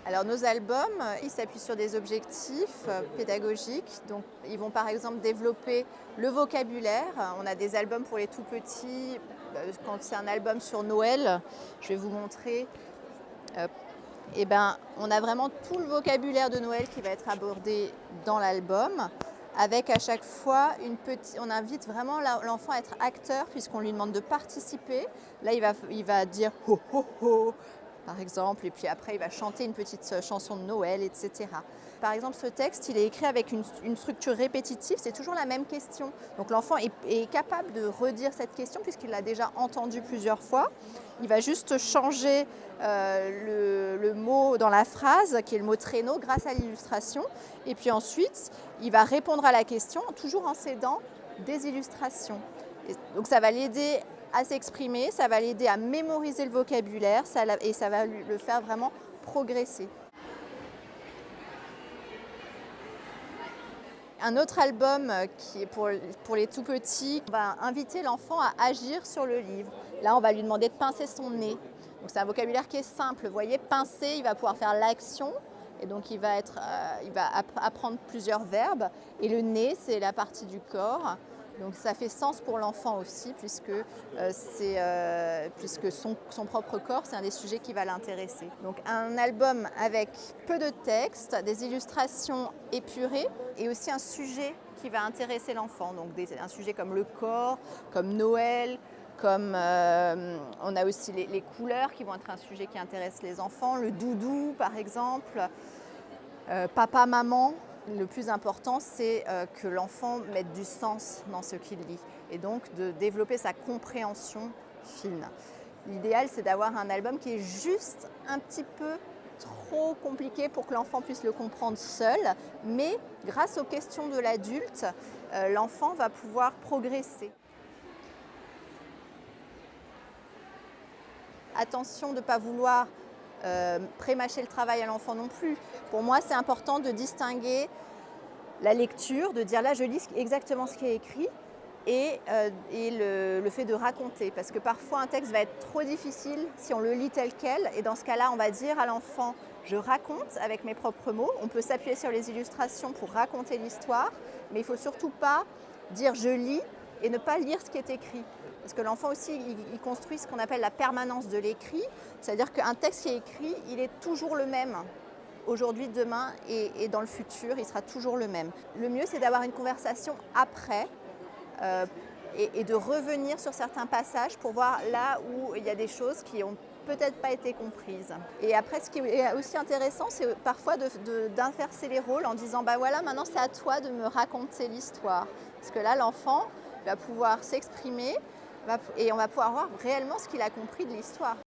Alors nos albums, ils s'appuient sur des objectifs pédagogiques. Donc ils vont par exemple développer le vocabulaire. On a des albums pour les tout petits. Quand c'est un album sur Noël, je vais vous montrer. On a vraiment tout le vocabulaire de Noël qui va être abordé dans l'album. Avec à chaque fois on invite vraiment l'enfant à être acteur puisqu'on lui demande de participer. Là, il va dire ho ho ho, par exemple, et puis après il va chanter une petite chanson de Noël, etc. Par exemple, ce texte, il est écrit avec une structure répétitive, c'est toujours la même question. Donc l'enfant est capable de redire cette question puisqu'il l'a déjà entendue plusieurs fois. Il va juste changer le mot dans la phrase, qui est le mot traîneau, grâce à l'illustration. Et puis ensuite, il va répondre à la question, toujours en s'aidant des illustrations. Donc ça va l'aider à s'exprimer, ça va l'aider à mémoriser le vocabulaire et ça va le faire vraiment progresser. Un autre album qui est pour les tout petits, on va inviter l'enfant à agir sur le livre. Là, on va lui demander de pincer son nez. Donc c'est un vocabulaire qui est simple. Vous voyez, pincer, il va pouvoir faire l'action. Et donc il va apprendre plusieurs verbes. Et le nez, c'est la partie du corps. Donc ça fait sens pour l'enfant aussi, puisque son propre corps, c'est un des sujets qui va l'intéresser. Donc un album avec peu de texte, des illustrations épurées et aussi un sujet qui va intéresser l'enfant. Donc un sujet comme le corps, comme Noël, comme on a aussi les couleurs qui vont être un sujet qui intéresse les enfants, le doudou par exemple, papa, maman. Le plus important, c'est que l'enfant mette du sens dans ce qu'il lit et donc de développer sa compréhension fine. L'idéal, c'est d'avoir un album qui est juste un petit peu trop compliqué pour que l'enfant puisse le comprendre seul, mais grâce aux questions de l'adulte, l'enfant va pouvoir progresser. Attention de ne pas vouloir prémâcher le travail à l'enfant non plus. Pour moi, c'est important de distinguer la lecture, de dire là je lis exactement ce qui est écrit et le fait de raconter. Parce que parfois un texte va être trop difficile si on le lit tel quel et dans ce cas-là on va dire à l'enfant je raconte avec mes propres mots. On peut s'appuyer sur les illustrations pour raconter l'histoire, mais il ne faut surtout pas dire je lis et ne pas lire ce qui est écrit. Parce que l'enfant aussi, il construit ce qu'on appelle la permanence de l'écrit, c'est-à-dire qu'un texte qui est écrit, il est toujours le même. Aujourd'hui, demain et dans le futur, il sera toujours le même. Le mieux, c'est d'avoir une conversation après et de revenir sur certains passages pour voir là où il y a des choses qui n'ont peut-être pas été comprises. Et après, ce qui est aussi intéressant, c'est parfois d'inverser les rôles en disant bah voilà, maintenant c'est à toi de me raconter l'histoire. Parce que là, l'enfant va pouvoir s'exprimer et on va pouvoir voir réellement ce qu'il a compris de l'histoire.